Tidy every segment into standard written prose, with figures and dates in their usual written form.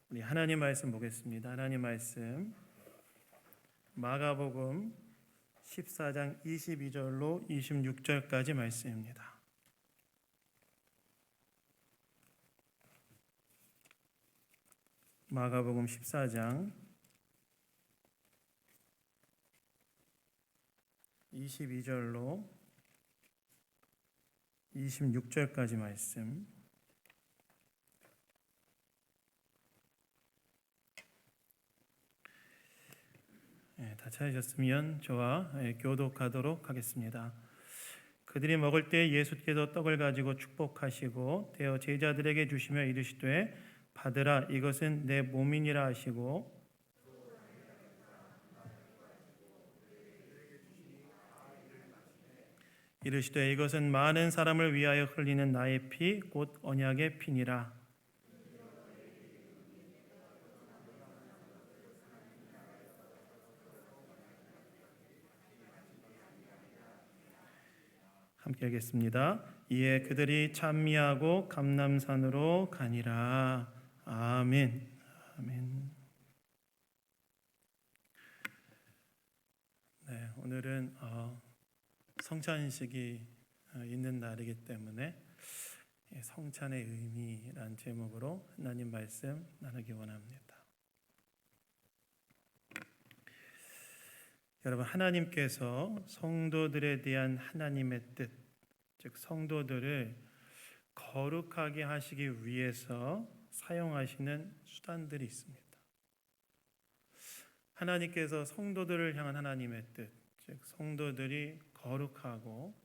우리 하나님 말씀 보겠습니다. 하나님 말씀 마가복음 14장 22절로 26절까지 말씀입니다. 마가복음 14장 22절로 26절까지 말씀. 다 찾으셨으면 저와 교독하도록 하겠습니다. 그들이 먹을 때 예수께서 떡을 가지고 축복하시고 떼어 제자들에게 주시며 이르시되 받으라, 이것은 내 몸이니라 하시고 이르시되 이것은 많은 사람을 위하여 흘리는 나의 피 곧 언약의 피니라. 함께 하겠습니다. 이에 그들이 찬미하고 감람산으로 가니라. 아멘. 아멘. 네, 오늘은 성찬식이 있는 날이기 때문에 성찬의 의미란 제목으로 하나님 말씀 나누기 원합니다. 여러분, 하나님께서 성도들에 대한 하나님의 뜻, 즉 성도들을 거룩하게 하시기 위해서 사용하시는 수단들이 있습니다. 하나님께서 성도들을 향한 하나님의 뜻, 즉 성도들이 거룩하고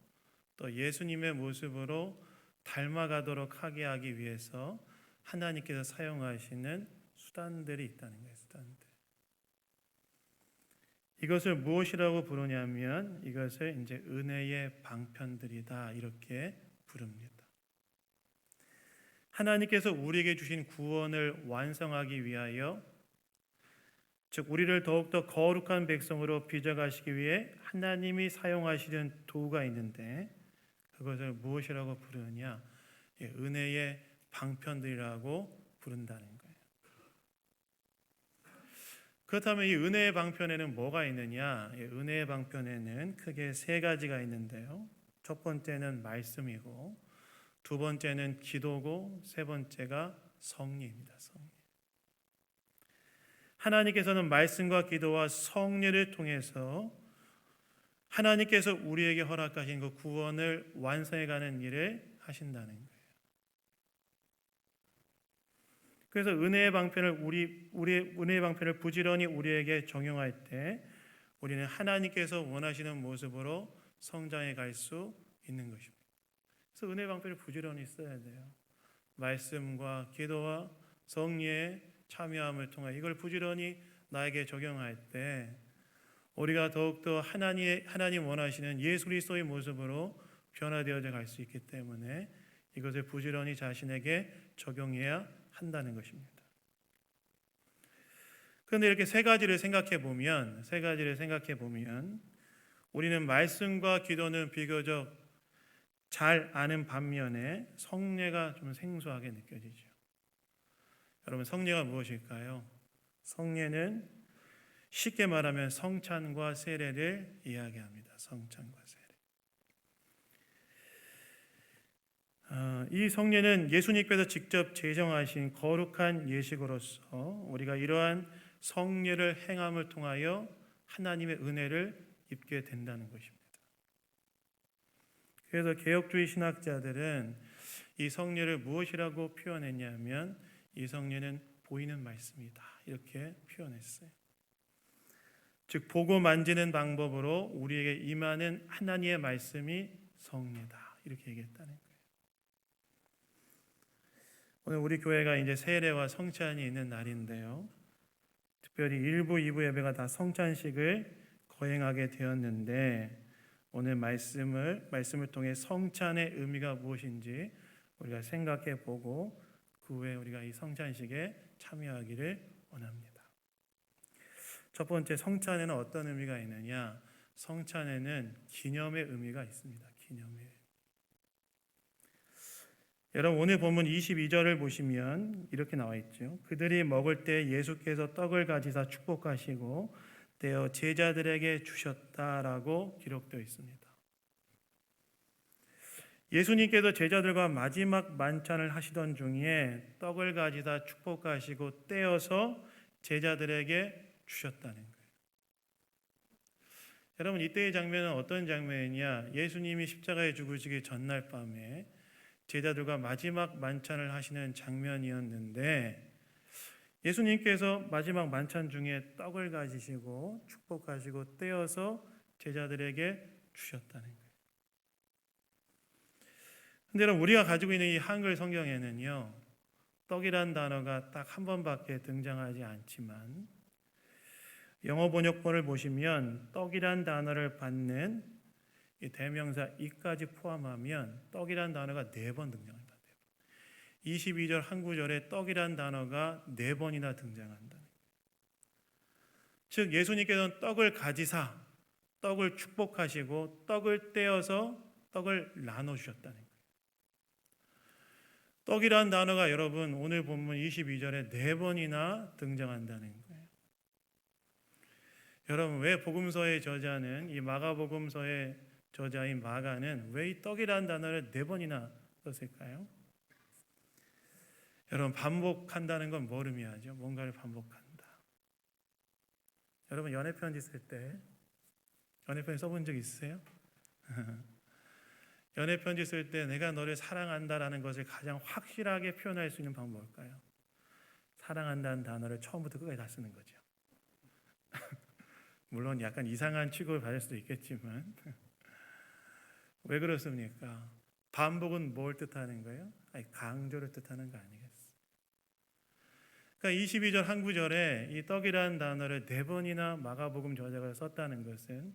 또 예수님의 모습으로 닮아가도록 하게 하기 위해서 하나님께서 사용하시는 수단들이 있다는 거예요. 수단들. 이것을 무엇이라고 부르냐면 이것을 이제 은혜의 방편들이다 이렇게 부릅니다. 하나님께서 우리에게 주신 구원을 완성하기 위하여, 즉 우리를 더욱더 거룩한 백성으로 빚어가시기 위해 하나님이 사용하시는 도구가 있는데 그것을 무엇이라고 부르느냐? 은혜의 방편들이라고 부른다는 거예요. 그렇다면 이 은혜의 방편에는 뭐가 있느냐? 은혜의 방편에는 크게 세 가지가 있는데요. 첫 번째는 말씀이고, 두 번째는 기도고, 세 번째가 성례입니다. 성례. 하나님께서는 말씀과 기도와 성례를 통해서 하나님께서 우리에게 허락하신 그 구원을 완성해가는 일을 하신다는 거예요. 그래서 은혜의 방편을 우리의 은혜의 방편을 부지런히 우리에게 적용할 때 우리는 하나님께서 원하시는 모습으로 성장해 갈 수 있는 것입니다. 그래서 은혜의 방편을 부지런히 써야 돼요. 말씀과 기도와 성례에 참여함을 통해 이걸 부지런히 나에게 적용할 때 우리가 더욱더 하나님 원하시는 예수 그리스도의 모습으로 변화되어져 갈 수 있기 때문에 이것을 부지런히 자신에게 적용해야 한다는 것입니다. 그런데 이렇게 세 가지를 생각해 보면 우리는 말씀과 기도는 비교적 잘 아는 반면에 성례가 좀 생소하게 느껴지죠. 여러분, 성례가 무엇일까요? 성례는 쉽게 말하면 성찬과 세례를 이야기합니다. 성찬과 세례. 이 성례는 예수님께서 직접 제정하신 거룩한 예식으로서 우리가 이러한 성례를 행함을 통하여 하나님의 은혜를 입게 된다는 것입니다. 그래서 개혁주의 신학자들은 이 성례를 무엇이라고 표현했냐면 이 성례는 보이는 말씀이다 이렇게 표현했어요. 즉 보고 만지는 방법으로 우리에게 임하는 하나님의 말씀이 성례다 이렇게 얘기했다는 거예요. 오늘 우리 교회가 이제 세례와 성찬이 있는 날인데요. 특별히 1부, 2부 예배가 다 성찬식을 거행하게 되었는데 오늘 말씀을 통해 성찬의 의미가 무엇인지 우리가 생각해 보고 그 후에 우리가 이 성찬식에 참여하기를 원합니다. 첫 번째, 성찬에는 어떤 의미가 있느냐? 성찬에는 기념의 의미가 있습니다. 기념의. 여러분 오늘 본문 22절을 보시면 이렇게 나와 있죠. 그들이 먹을 때 예수께서 떡을 가지사 축복하시고 떼어 제자들에게 주셨다라고 기록되어 있습니다. 예수님께서 제자들과 마지막 만찬을 하시던 중에 떡을 가지다 축복하시고 떼어서 제자들에게 주셨다는 거예요. 여러분 이때의 장면은 어떤 장면이냐? 예수님이 십자가에 죽으시기 전날 밤에 제자들과 마지막 만찬을 하시는 장면이었는데 예수님께서 마지막 만찬 중에 떡을 가지시고 축복하시고 떼어서 제자들에게 주셨다는 거예요. 근데 여러분 우리가 가지고 있는 이 한글 성경에는요, 떡이란 단어가 딱 한 번밖에 등장하지 않지만 영어 번역본을 보시면 떡이란 단어를 받는 이 대명사 이까지 포함하면 떡이란 단어가 4번 등장합니다. 22절 한 구절에 떡이란 단어가 4번이나 등장한다. 즉 예수님께서는 떡을 가지사 떡을 축복하시고 떡을 떼어서 떡을 나눠주셨다는 거예요. 떡이란 단어가 여러분 오늘 본문 22절에 4번이나 등장한다는 거예요. 여러분 왜 복음서의 저자는 이 마가복음서의 저자인 마가는 왜 이 떡이란 단어를 4번이나 썼을까요? 여러분 반복한다는 건 뭘 의미하죠? 뭔가를 반복한다. 여러분 연애편지 쓸 때 연애편지 써본 적 있으세요? 연애편지 쓸 때 내가 너를 사랑한다라는 것을 가장 확실하게 표현할 수 있는 방법은 뭘까요? 사랑한다는 단어를 처음부터 끝까지 다 쓰는 거죠. 물론 약간 이상한 취급을 받을 수도 있겠지만 왜 그렇습니까? 반복은 뭘 뜻하는 거예요? 아니, 강조를 뜻하는 거 아니겠어요? 그러니까 22절 한 구절에 이 떡이라는 단어를 4번이나 마가복음 저자가 썼다는 것은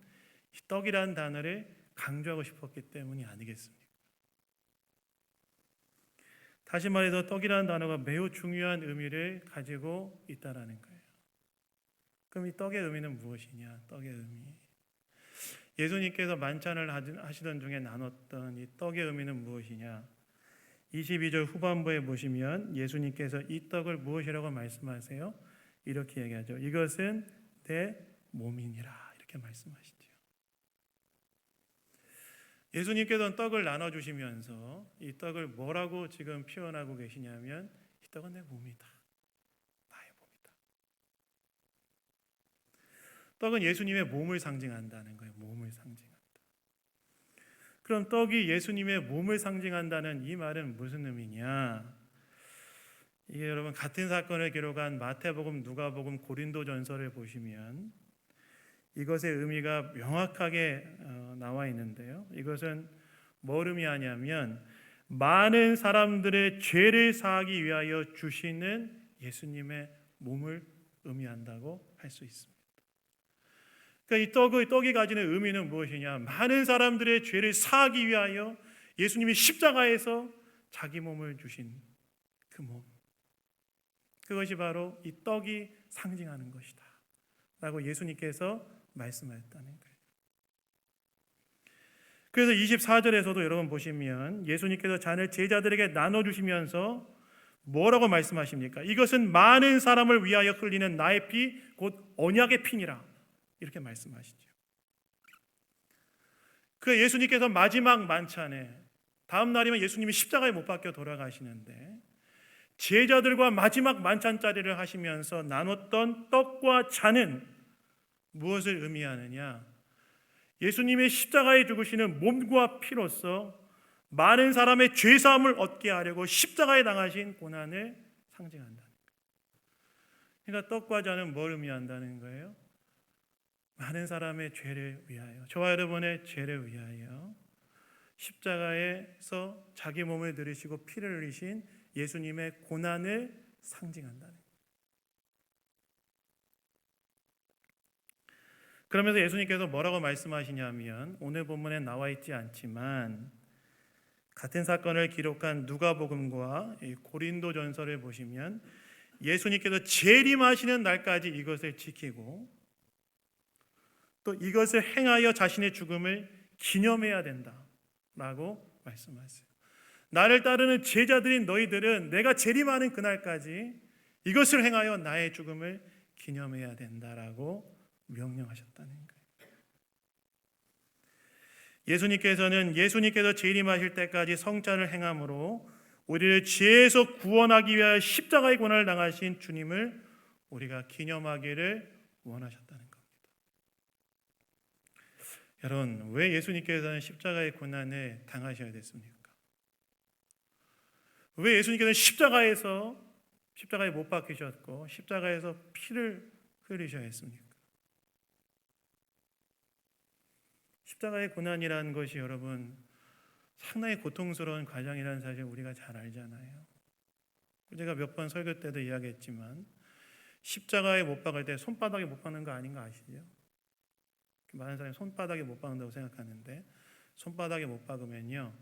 이 떡이라는 단어를 강조하고 싶었기 때문이 아니겠습니까? 다시 말해서 떡이라는 단어가 매우 중요한 의미를 가지고 있다라는 거예요. 그럼 이 떡의 의미는 무엇이냐? 떡의 의미. 예수님께서 만찬을 하시던 중에 나눴던 이 떡의 의미는 무엇이냐? 22절 후반부에 보시면 예수님께서 이 떡을 무엇이라고 말씀하세요? 이렇게 얘기하죠. 이것은 내 몸이니라. 이렇게 말씀하시죠. 예수님께서는 떡을 나눠주시면서 이 떡을 뭐라고 지금 표현하고 계시냐면 이 떡은 내 몸이다. 나의 몸이다. 떡은 예수님의 몸을 상징한다는 거예요. 몸을 상징한다. 그럼 떡이 예수님의 몸을 상징한다는 이 말은 무슨 의미냐? 이게 여러분 같은 사건을 기록한 마태복음, 누가복음, 고린도전서를 보시면 이것의 의미가 명확하게 나와 있는데요. 이것은 뭘 의미하냐면 많은 사람들의 죄를 사하기 위하여 주시는 예수님의 몸을 의미한다고 할 수 있습니다. 그러니까 이 떡이 가지는 의미는 무엇이냐? 많은 사람들의 죄를 사하기 위하여 예수님이 십자가에서 자기 몸을 주신 그 몸. 그것이 바로 이 떡이 상징하는 것이다 라고 예수님께서 말씀하셨다는 거예요. 그래서 24절에서도 여러분 보시면 예수님께서 잔을 제자들에게 나눠주시면서 뭐라고 말씀하십니까? 이것은 많은 사람을 위하여 흘리는 나의 피, 곧 언약의 피니라. 이렇게 말씀하시죠. 그 예수님께서 마지막 만찬에 다음 날이면 예수님이 십자가에 못 박혀 돌아가시는데 제자들과 마지막 만찬 자리를 하시면서 나눴던 떡과 잔은 무엇을 의미하느냐? 예수님의 십자가에 죽으시는 몸과 피로서 많은 사람의 죄사함을 얻게 하려고 십자가에 당하신 고난을 상징한다. 그러니까 떡과 잔은 뭘 의미한다는 거예요? 많은 사람의 죄를 위하여, 저와 여러분의 죄를 위하여 십자가에서 자기 몸을 들이시고 피를 흘리신 예수님의 고난을 상징한다는 거예요. 그러면서 예수님께서 뭐라고 말씀하시냐면 오늘 본문에 나와 있지 않지만 같은 사건을 기록한 누가복음과 고린도전서를 보시면 예수님께서 재림하시는 날까지 이것을 지키고 또 이것을 행하여 자신의 죽음을 기념해야 된다라고 말씀하세요. 나를 따르는 제자들인 너희들은 내가 재림하는 그날까지 이것을 행하여 나의 죽음을 기념해야 된다라고 명령하셨다는 거예요. 예수님께서 재림하실 때까지 성찬을 행함으로 우리를 죄에서 구원하기 위하여 십자가의 고난을 당하신 주님을 우리가 기념하기를 원하셨다는 겁니다. 여러분, 왜 예수님께서는 십자가의 고난을 당하셔야 됐습니까? 왜 예수님께서는 십자가에 못 박히셨고 십자가에서 피를 흘리셔야 했습니까? 십자가의 고난이라는 것이 여러분 상당히 고통스러운 과정이라는 사실 우리가 잘 알잖아요. 제가 몇 번 설교 때도 이야기했지만 십자가에 못 박을 때 손바닥에 못 박는 거 아닌 거 아시죠? 많은 사람이 손바닥에 못 박는다고 생각하는데 손바닥에 못 박으면요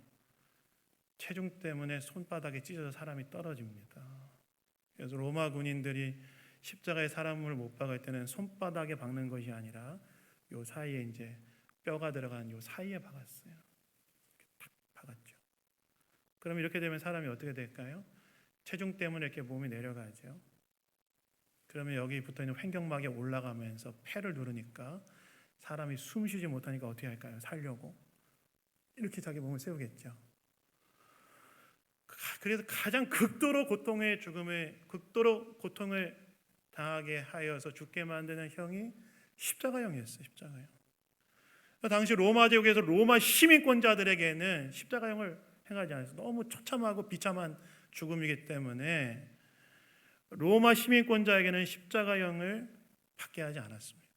체중 때문에 손바닥에 찢어져 사람이 떨어집니다. 그래서 로마 군인들이 십자가에 사람을 못 박을 때는 손바닥에 박는 것이 아니라 요 사이에 이제 뼈가 들어간 요 사이에 박았어요. 탁 박았죠. 그럼 이렇게 되면 사람이 어떻게 될까요? 체중 때문에 이렇게 몸이 내려가죠. 그러면 여기 붙어있는 횡격막에 올라가면서 폐를 누르니까 사람이 숨 쉬지 못하니까 어떻게 할까요? 살려고 이렇게 자기 몸을 세우겠죠. 그래서 가장 극도로 고통을 당하게 하여서 죽게 만드는 형이 십자가형이었어요. 십자가형. 당시 로마 제국에서 로마 시민권자들에게는 십자가형을 행하지 않았어요. 너무 처참하고 비참한 죽음이기 때문에 로마 시민권자에게는 십자가형을 받게 하지 않았습니다.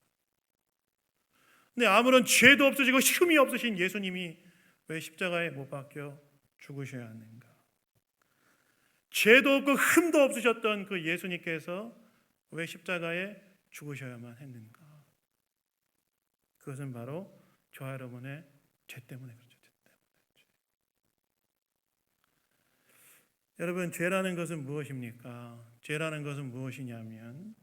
근데 아무런 죄도 없으시고 흉이 없으신 예수님이 왜 십자가에 못 박혀 죽으셔야 하는가? 죄도 없고 흠도 없으셨던 그 예수님께서 왜 십자가에 죽으셔야만 했는가? 그것은 바로 저와 여러분의 죄 때문에 그렇죠. 죄 때문에. 여러분, 죄라는 것은 무엇입니까? 죄라는 것은 무엇이냐면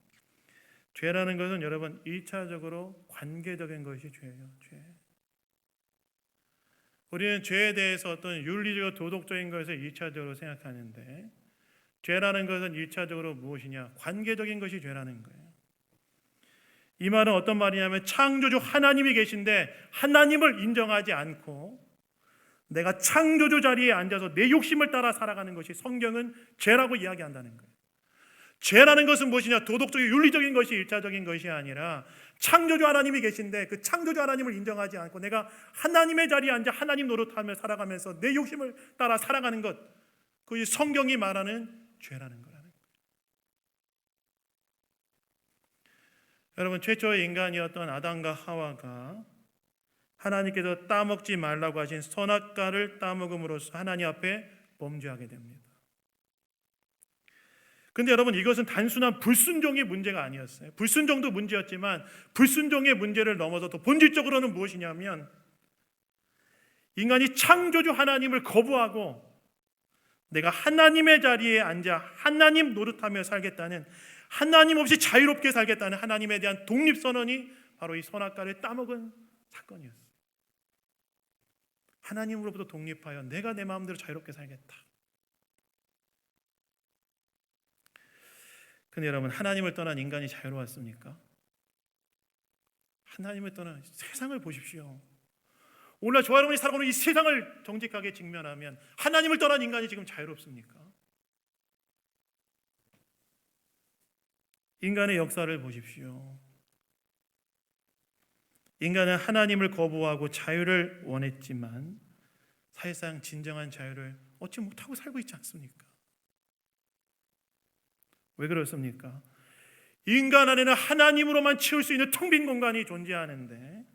죄라는 것은 여러분 1차적으로 관계적인 것이 죄예요. 죄. 우리는 죄에 대해서 어떤 윤리적이고 도덕적인 것을 1차적으로 생각하는데 죄라는 것은 1차적으로 무엇이냐? 관계적인 것이 죄라는 거예요. 이 말은 어떤 말이냐면 창조주 하나님이 계신데 하나님을 인정하지 않고 내가 창조주 자리에 앉아서 내 욕심을 따라 살아가는 것이 성경은 죄라고 이야기한다는 거예요. 죄라는 것은 무엇이냐? 도덕적인 윤리적인 것이 1차적인 것이 아니라 창조주 하나님이 계신데 그 창조주 하나님을 인정하지 않고 내가 하나님의 자리에 앉아 하나님 노릇하며 살아가면서 내 욕심을 따라 살아가는 것, 그것이 성경이 말하는 죄라는 거라는 거예요. 여러분, 최초의 인간이었던 아담과 하와가 하나님께서 따먹지 말라고 하신 선악과를 따먹음으로써 하나님 앞에 범죄하게 됩니다. 근데 여러분, 이것은 단순한 불순종의 문제가 아니었어요. 불순종도 문제였지만 불순종의 문제를 넘어서 더 본질적으로는 무엇이냐면 인간이 창조주 하나님을 거부하고 내가 하나님의 자리에 앉아 하나님 노릇하며 살겠다는, 하나님 없이 자유롭게 살겠다는 하나님에 대한 독립선언이 바로 이 선악과를 따먹은 사건이었어요. 하나님으로부터 독립하여 내가 내 마음대로 자유롭게 살겠다. 근데 여러분, 하나님을 떠난 인간이 자유로웠습니까? 하나님을 떠난 세상을 보십시오. 오늘 저와 여러분이 살아가는 이 세상을 정직하게 직면하면 하나님을 떠난 인간이 지금 자유롭습니까? 인간의 역사를 보십시오. 인간은 하나님을 거부하고 자유를 원했지만 사실상 진정한 자유를 얻지 못하고 살고 있지 않습니까? 왜 그렇습니까? 인간 안에는 하나님으로만 채울 수 있는 텅 빈 공간이 존재하는데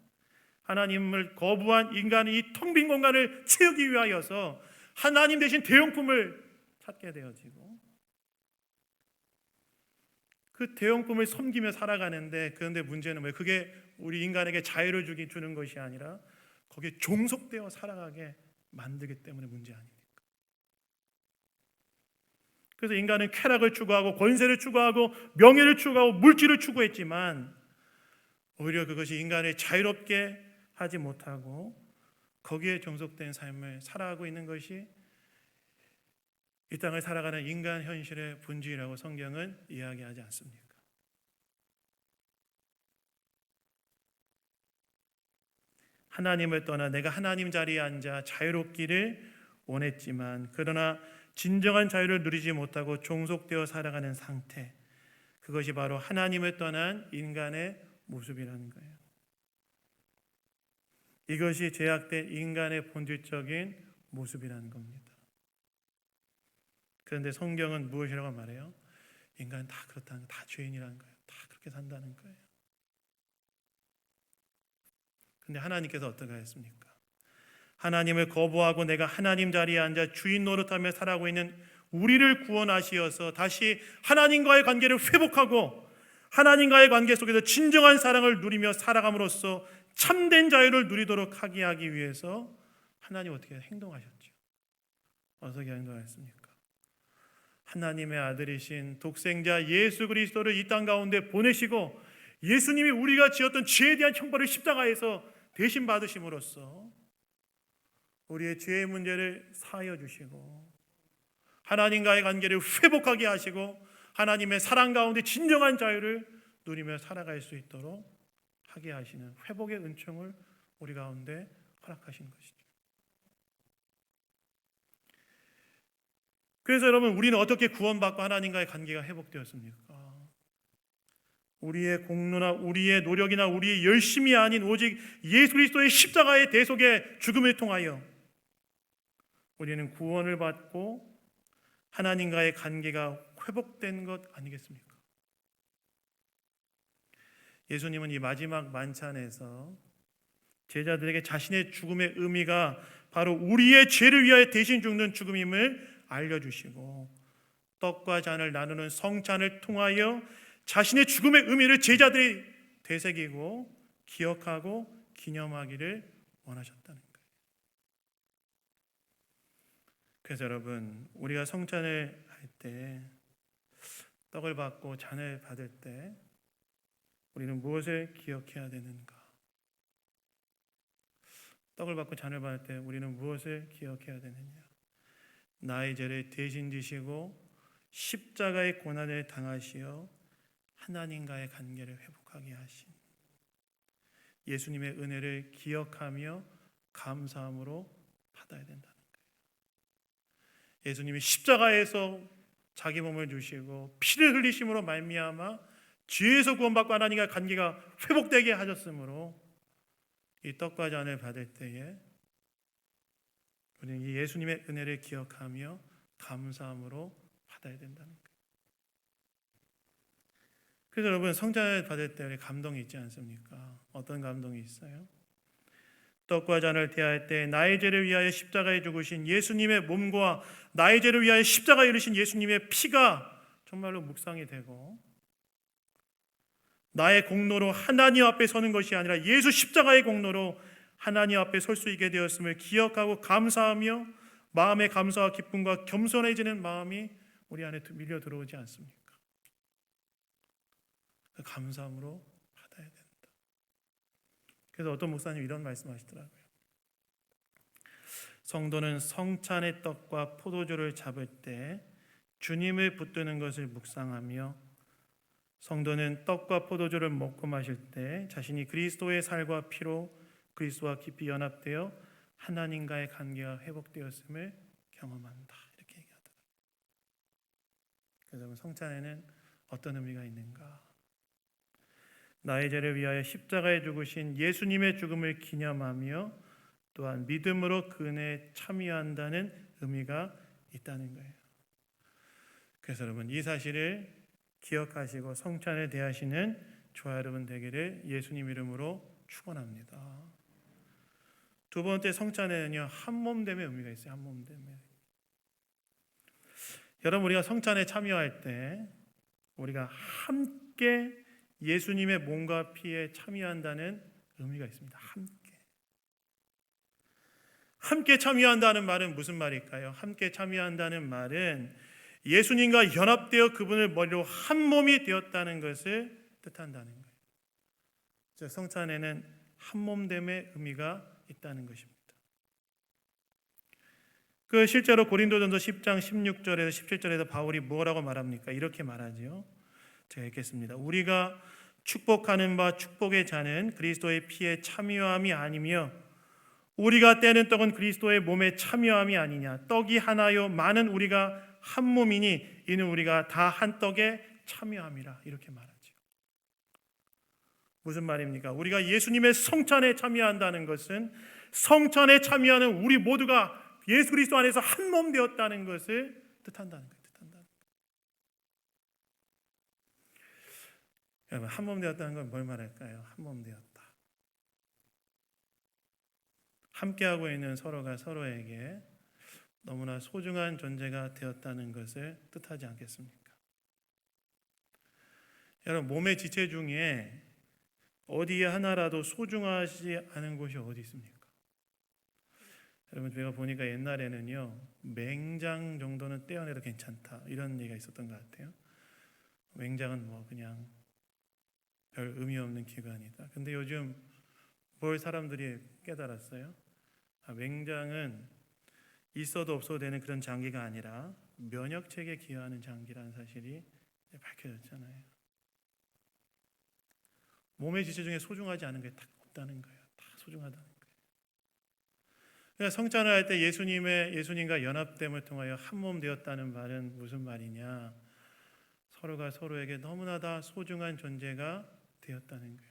하나님을 거부한 인간이 이 텅 빈 공간을 채우기 위하여서 하나님 대신 대용품을 찾게 되어지고 그 대용품을 섬기며 살아가는데, 그런데 문제는 왜 그게 우리 인간에게 자유를 주는 것이 아니라 거기에 종속되어 살아가게 만들기 때문에 문제 아닙니까? 그래서 인간은 쾌락을 추구하고 권세를 추구하고 명예를 추구하고 물질을 추구했지만 오히려 그것이 인간을 자유롭게 하지 못하고 거기에 종속된 삶을 살아가고 있는 것이 이 땅을 살아가는 인간 현실의 본질이라고 성경은 이야기하지 않습니까? 하나님을 떠나 내가 하나님 자리에 앉아 자유롭기를 원했지만 그러나 진정한 자유를 누리지 못하고 종속되어 살아가는 상태, 그것이 바로 하나님을 떠난 인간의 모습이라는 거예요. 이것이 죄악된 인간의 본질적인 모습이라는 겁니다. 그런데 성경은 무엇이라고 말해요? 인간은 다 그렇다는 거예요. 다 죄인이라는 거예요. 다 그렇게 산다는 거예요. 근데 하나님께서 어떻게 하셨습니까? 하나님을 거부하고 내가 하나님 자리에 앉아 주인 노릇하며 살아가고 있는 우리를 구원하시어서 다시 하나님과의 관계를 회복하고 하나님과의 관계 속에서 진정한 사랑을 누리며 살아감으로써 참된 자유를 누리도록 하기 위해서 하나님 어떻게 행동하셨죠? 어떻게 행동하셨습니까? 하나님의 아들이신 독생자 예수 그리스도를 이 땅 가운데 보내시고 예수님이 우리가 지었던 죄에 대한 형벌을 십자가에서 대신 받으심으로써 우리의 죄의 문제를 사하여 주시고 하나님과의 관계를 회복하게 하시고 하나님의 사랑 가운데 진정한 자유를 누리며 살아갈 수 있도록 하게 하시는 회복의 은총을 우리 가운데 허락하신 것이죠. 그래서 여러분, 우리는 어떻게 구원받고 하나님과의 관계가 회복되었습니까? 우리의 공로나 우리의 노력이나 우리의 열심이 아닌 오직 예수 그리스도의 십자가의 대속의 죽음을 통하여 우리는 구원을 받고 하나님과의 관계가 회복된 것 아니겠습니까? 예수님은 이 마지막 만찬에서 제자들에게 자신의 죽음의 의미가 바로 우리의 죄를 위하여 대신 죽는 죽음임을 알려주시고 떡과 잔을 나누는 성찬을 통하여 자신의 죽음의 의미를 제자들이 되새기고 기억하고 기념하기를 원하셨다는 거예요. 그래서 여러분, 우리가 성찬을 할 때 떡을 받고 잔을 받을 때 우리는 무엇을 기억해야 되는가? 떡을 받고 잔을 받을 때 우리는 무엇을 기억해야 되느냐? 나의 죄를 대신 지시고 십자가의 고난을 당하시어 하나님과의 관계를 회복하게 하신 예수님의 은혜를 기억하며 감사함으로 받아야 된다는 거예요. 예수님이 십자가에서 자기 몸을 주시고 피를 흘리심으로 말미암아 죄에서 구원받고 하나님과 관계가 회복되게 하셨으므로 이 떡과 잔을 받을 때에 우리는 이 예수님의 은혜를 기억하며 감사함으로 받아야 된다는 거예요. 그래서 여러분, 성찬을 받을 때 우리 감동이 있지 않습니까? 어떤 감동이 있어요? 떡과 잔을 대할 때 나의 죄를 위하여 십자가에 죽으신 예수님의 몸과 나의 죄를 위하여 십자가에 이르신 예수님의 피가 정말로 묵상이 되고 나의 공로로 하나님 앞에 서는 것이 아니라 예수 십자가의 공로로 하나님 앞에 설 수 있게 되었음을 기억하고 감사하며 마음의 감사와 기쁨과 겸손해지는 마음이 우리 안에 밀려 들어오지 않습니까? 그 감사함으로 받아야 된다. 그래서 어떤 목사님 이런 말씀하시더라고요. 성도는 성찬의 떡과 포도주를 잡을 때 주님을 붙드는 것을 묵상하며 성도는 떡과 포도주를 먹고 마실 때 자신이 그리스도의 살과 피로 그리스도와 깊이 연합되어 하나님과의 관계가 회복되었음을 경험한다. 이렇게 얘기하더라고요. 그래서 성찬에는 어떤 의미가 있는가? 나의 죄를 위하여 십자가에 죽으신 예수님의 죽음을 기념하며 또한 믿음으로 그 은혜에 참여한다는 의미가 있다는 거예요. 그래서 여러분, 이 사실을 기억하시고 성찬을 대하시는 저와 여러분 되기를 예수님 이름으로 축원합니다. 두 번째, 성찬에는요 한몸됨의 의미가 있어요. 한몸됨의. 여러분, 우리가 성찬에 참여할 때 우리가 함께 예수님의 몸과 피에 참여한다는 의미가 있습니다. 함께 참여한다는 말은 무슨 말일까요? 함께 참여한다는 말은 예수님과 연합되어 그분을 머리로 한 몸이 되었다는 것을 뜻한다는 거예요. 즉 성찬에는 한 몸됨의 의미가 있다는 것입니다. 그 실제로 고린도전서 10장 16절에서 17절에서 바울이 뭐라고 말합니까? 이렇게 말하지요. 제가 읽겠습니다. 우리가 축복하는 바 축복의 자는 그리스도의 피에 참여함이 아니며 우리가 떼는 떡은 그리스도의 몸에 참여함이 아니냐. 떡이 하나요 많은 우리가 한 몸이니 이는 우리가 다 한 떡에 참여함이라. 이렇게 말하죠. 무슨 말입니까? 우리가 예수님의 성찬에 참여한다는 것은 성찬에 참여하는 우리 모두가 예수 그리스도 안에서 한 몸 되었다는 것을 뜻한다는 거예요. 여러분, 한 몸 되었다는 건 뭘 말할까요? 한 몸 되었다. 함께하고 있는 서로가 서로에게 너무나 소중한 존재가 되었다는 것을 뜻하지 않겠습니까? 여러분, 몸의 지체 중에 어디에 하나라도 소중하지 않은 곳이 어디 있습니까? 여러분, 제가 보니까 옛날에는요, 맹장 정도는 떼어내도 괜찮다 이런 얘기가 있었던 것 같아요. 맹장은 뭐 그냥 별 의미 없는 기관이다. 근데 요즘 뭘 사람들이 깨달았어요? 맹장은 있어도 없어도 되는 그런 장기가 아니라 면역체계에 기여하는 장기라는 사실이 밝혀졌잖아요. 몸의 지체 중에 소중하지 않은 게 딱 없다는 거예요. 다 소중하다는 거예요. 그러니까 성찬을 할 때 예수님과 연합됨을 통하여 한 몸 되었다는 말은 무슨 말이냐? 서로가 서로에게 너무나 다 소중한 존재가 되었다는 거예요.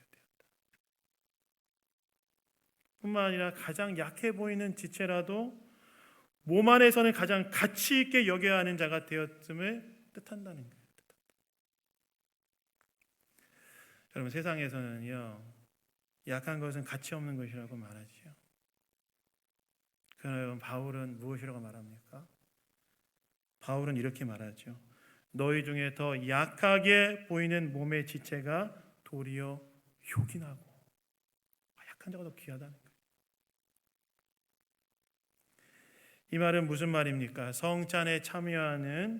뿐만 아니라 가장 약해 보이는 지체라도 몸 안에서는 가장 가치 있게 여겨야 하는 자가 되었음을 뜻한다는 거예요. 여러분, 세상에서는요, 약한 것은 가치 없는 것이라고 말하지요. 그러나 여러분, 바울은 무엇이라고 말합니까? 바울은 이렇게 말하죠. 너희 중에 더 약하게 보이는 몸의 지체가 도리어 효기나고, 약한 자가 더 귀하다는 거예요. 이 말은 무슨 말입니까? 성찬에 참여해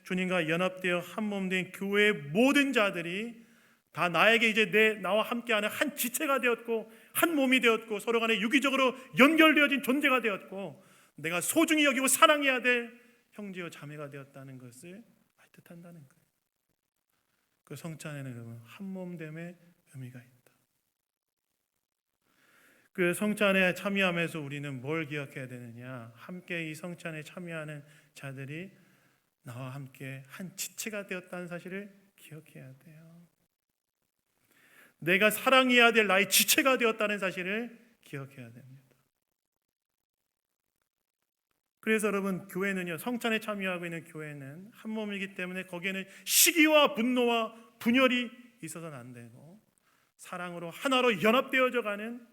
주님과 연합되어 한 몸 된 교회의 모든 자들이 다 나에게 이제 나와 함께하는 한 지체가 되었고 한 몸이 되었고 서로 간에 유기적으로 연결되어진 존재가 되었고 내가 소중히 여기고 사랑해야 될 형제요 자매가 되었다는 것을 뜻한다는 거예요. 그 성찬에는 한 몸됨의 의미가 있다. 그 성찬에 참여하면서 우리는 뭘 기억해야 되느냐? 함께 이 성찬에 참여하는 자들이 나와 함께 한 지체가 되었다는 사실을 기억해야 돼요. 내가 사랑해야 될 나의 지체가 되었다는 사실을 기억해야 됩니다. 그래서 여러분, 교회는요, 성찬에 참여하고 있는 교회는 한 몸이기 때문에 거기에는 시기와 분노와 분열이 있어서는 안 되고 사랑으로 하나로 연합되어져 가는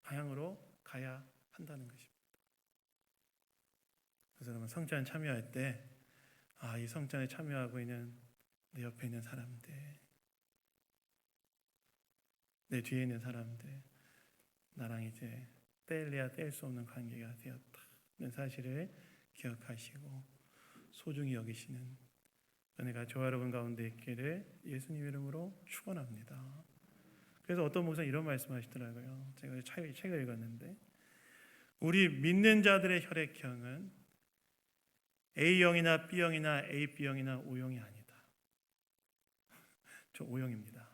방향으로 가야 한다는 것입니다. 그래서 여러분, 성찬에 참여할 때 이 성찬에 참여하고 있는 내 옆에 있는 사람들, 내 뒤에 있는 사람들, 나랑 이제 뗄래야 뗄 수 없는 관계가 되었다는 사실을 기억하시고 소중히 여기시는 은혜가 저와 여러분 가운데 있기를 예수님 이름으로 축원합니다. 그래서 어떤 목사님 이런 말씀하시더라고요. 제가 책을 읽었는데 우리 믿는 자들의 혈액형은 A형이나 B형이나 AB형이나 O형이 아니다. 저 O형입니다.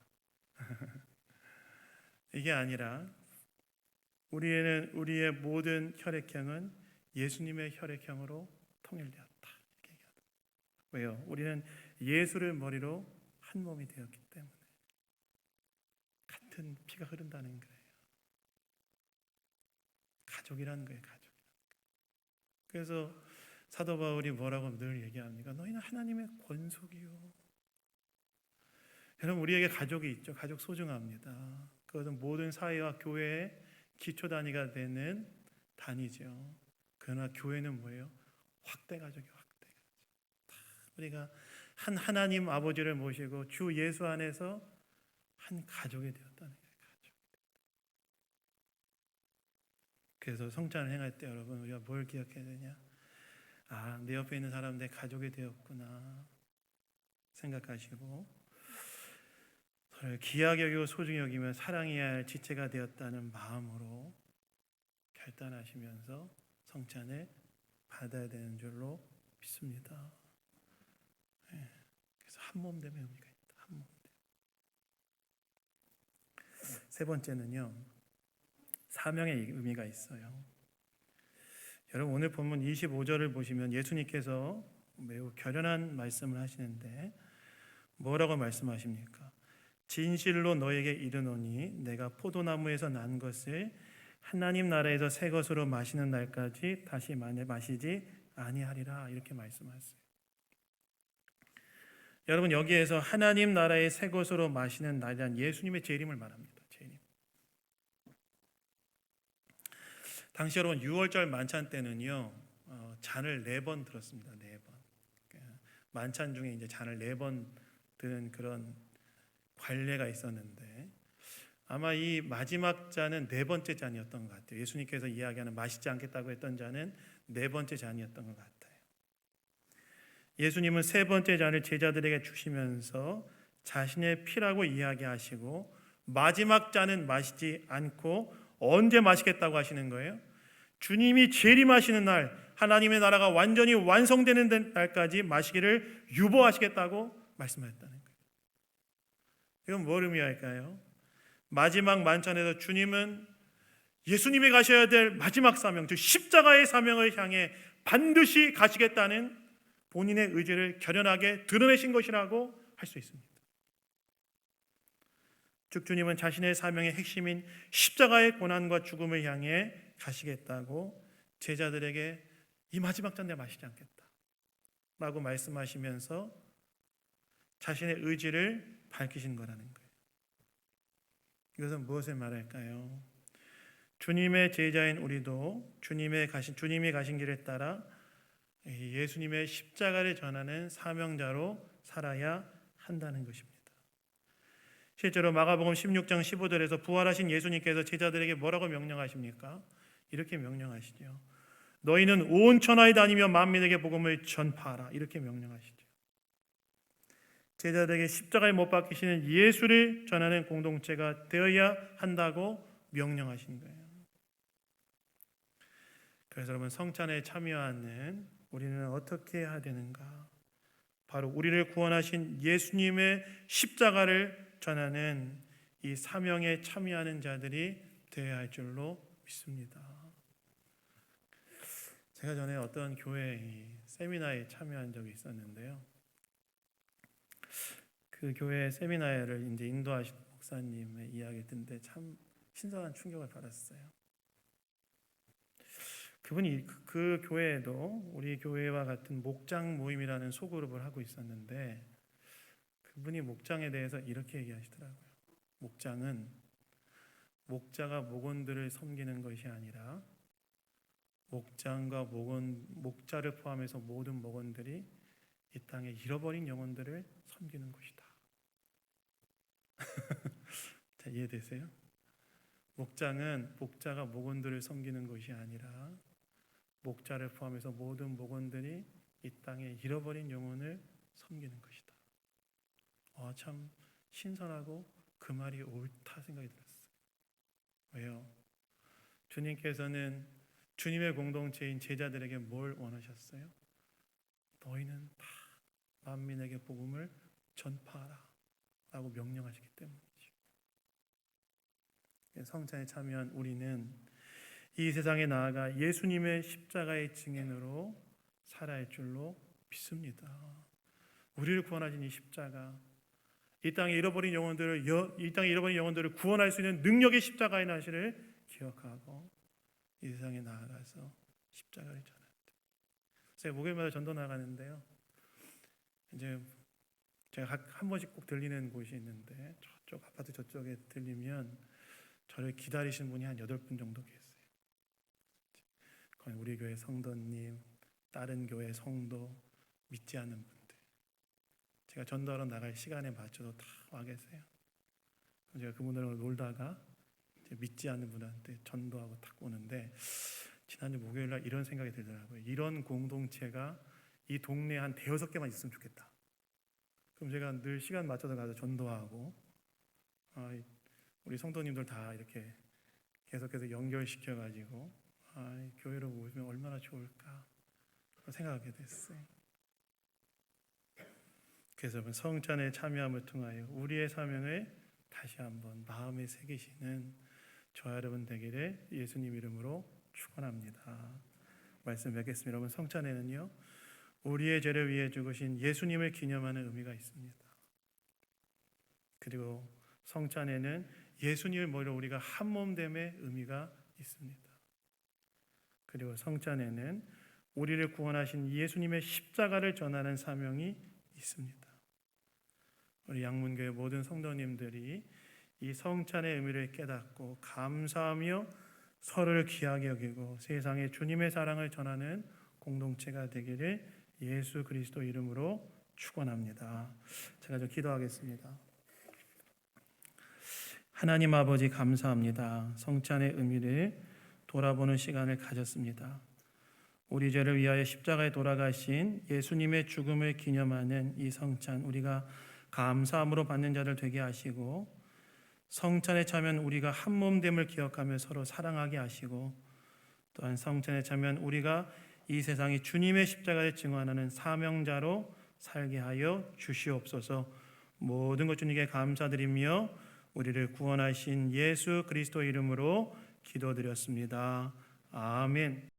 이게 아니라 우리의 모든 혈액형은 예수님의 혈액형으로 통일되었다. 이렇게 얘기하다. 왜요? 우리는 예수를 머리로 한 몸이 되었기 때문에 같은 피가 흐른다는 거예요. 가족이라는 거예요. 그래서 사도 바울이 뭐라고 늘 얘기합니까? 너희는 하나님의 권속이요. 여러분, 우리에게 가족이 있죠. 가족 소중합니다. 그것은 모든 사회와 교회의 기초 단위가 되는 단위죠. 그러나 교회는 뭐예요? 확대 가족이에요. 확대 가족. 우리가 한 하나님 아버지를 모시고 주 예수 안에서 한 가족이 되었다는 거예요. 가족. 그래서 성찬을 행할 때 여러분 우리가 뭘 기억해야 되냐? 내 옆에 있는 사람 내 가족이 되었구나 생각하시고 서로 귀하게 여기고 소중히 여기며 사랑해야 할 지체가 되었다는 마음으로 결단하시면서 성찬을 받아야 되는 줄로 믿습니다. 그래서 한 몸 됨의 의미가 있다. 한 몸 됨. 세 번째는요, 사명의 의미가 있어요. 여러분 오늘 본문 25절을 보시면 예수님께서 매우 결연한 말씀을 하시는데 뭐라고 말씀하십니까? 진실로 너에게 이르노니 내가 포도나무에서 난 것을 하나님 나라에서 새 것으로 마시는 날까지 다시 마시지 아니하리라, 이렇게 말씀하세요. 여러분 여기에서 하나님 나라의 새 것으로 마시는 날이란 예수님의 재림을 말합니다. 재림. 당시 여러분 6월절 만찬 때는요, 잔을 4번 들었습니다. 4번. 만찬 중에 이제 잔을 4번 드는 그런 관례가 있었는데 아마 이 마지막 잔은 4번째 잔이었던 것 같아요. 예수님께서 이야기하는 마시지 않겠다고 했던 잔은 4번째 잔이었던 것 같아요. 예수님은 3번째 잔을 제자들에게 주시면서 자신의 피라고 이야기하시고 마지막 잔은 마시지 않고 언제 마시겠다고 하시는 거예요? 주님이 재림하시는 날, 하나님의 나라가 완전히 완성되는 날까지 마시기를 유보하시겠다고 말씀하셨다는 거예요. 이건 뭘 의미할까요? 마지막 만찬에서 주님은 예수님이 가셔야 될 마지막 사명, 즉 십자가의 사명을 향해 반드시 가시겠다는 본인의 의지를 결연하게 드러내신 것이라고 할 수 있습니다. 즉 주님은 자신의 사명의 핵심인 십자가의 고난과 죽음을 향해 가시겠다고 제자들에게 이 마지막 잔 내가 마시지 않겠다 라고 말씀하시면서 자신의 의지를 밝히신 거라는 거예요. 이것은 무엇을 말할까요? 주님의 제자인 우리도 주님이 가신 길에 따라 예수님의 십자가를 전하는 사명자로 살아야 한다는 것입니다. 실제로 마가복음 16장 15절에서 부활하신 예수님께서 제자들에게 뭐라고 명령하십니까? 이렇게 명령하시죠. 너희는 온 천하에 다니며 만민에게 복음을 전파하라, 이렇게 명령하시죠. 제자들에게 십자가에 못 박히시는 예수를 전하는 공동체가 되어야 한다고 명령하신 거예요. 그래서 여러분 성찬에 참여하는 우리는 어떻게 해야 되는가? 바로 우리를 구원하신 예수님의 십자가를 전하는 이 사명에 참여하는 자들이 되어야 할 줄로 믿습니다. 제가 전에 어떤 교회 세미나에 참여한 적이 있었는데요. 그 교회 세미나를 이제 인도하신 목사님의 이야기 듣는데 참 신선한 충격을 받았어요. 그분이 그 교회에도 우리 교회와 같은 목장 모임이라는 소그룹을 하고 있었는데 그분이 목장에 대해서 이렇게 얘기하시더라고요. 목장은 목자가 목원들을 섬기는 것이 아니라 목장과 목자를 포함해서 모든 목원들이 이 땅에 잃어버린 영혼들을 섬기는 것이다. 자, 이해되세요? 목장은 목자가 목원들을 섬기는 것이 아니라 목자를 포함해서 모든 목원들이 이 땅에 잃어버린 영혼을 섬기는 것이다. 참 신선하고 그 말이 옳다 생각이 들었어요. 왜요? 주님께서는 주님의 공동체인 제자들에게 뭘 원하셨어요? 너희는 다 만민에게 복음을 전파하라 라고 명령하시기 때문이죠. 성찬에 참여한 우리는 이 세상에 나아가 예수님의 십자가의 증인으로 살아야 할 줄로 믿습니다. 우리를 구원하신 이 십자가, 이 땅에 잃어버린 영혼들을 구원할 수 있는 능력의 십자가의 나시를 기억하고 이 세상에 나아가서 십자가를 전한다. 제가 목요일마다 전도 나가는데요. 이제 제가 한 번씩 꼭 들리는 곳이 있는데 저쪽 아파트 저쪽에 들리면 저를 기다리시는 분이 한 8분 정도 계세요. 거기 우리 교회 성도님, 다른 교회 성도, 믿지 않는 분들. 제가 전도하러 나갈 시간에 맞춰서 다 와 계세요. 그럼 제가 그분들하고 놀다가 믿지 않는 분한테 전도하고 딱 오는데 지난주 목요일날 이런 생각이 들더라고요. 이런 공동체가 이 동네에 한 5-6개만 있으면 좋겠다. 그럼 제가 늘 시간 맞춰서 가서 전도하고 우리 성도님들 다 이렇게 계속해서 연결시켜가지고 교회로 모이면 얼마나 좋을까 생각하게 됐어요. 그래서 성찬에 참여함을 통하여 우리의 사명을 다시 한번 마음에 새기시는 저와 여러분 되기를 예수님 이름으로 축원합니다. 말씀 뵙겠습니다. 여러분, 성찬에는요 우리의 죄를 위해 죽으신 예수님을 기념하는 의미가 있습니다. 그리고 성찬에는 예수님을 모여 우리가 한 몸됨의 의미가 있습니다. 그리고 성찬에는 우리를 구원하신 예수님의 십자가를 전하는 사명이 있습니다. 우리 양문교회 모든 성도님들이 이 성찬의 의미를 깨닫고 감사하며 서로를 귀하게 여기고 세상에 주님의 사랑을 전하는 공동체가 되기를 예수 그리스도 이름으로 축원합니다. 제가 좀 기도하겠습니다. 하나님 아버지, 감사합니다. 성찬의 의미를 돌아보는 시간을 가졌습니다. 우리 죄를 위하여 십자가에 돌아가신 예수님의 죽음을 기념하는 이 성찬, 우리가 감사함으로 받는 자들 되게 하시고, 성찬에 차면 우리가 한 몸됨을 기억하며 서로 사랑하게 하시고, 또한 성찬에 차면 우리가 이 세상이 주님의 십자가를 증언하는 사명자로 살게 하여 주시옵소서. 모든 것 주님께 감사드리며 우리를 구원하신 예수 그리스도 이름으로 기도드렸습니다. 아멘.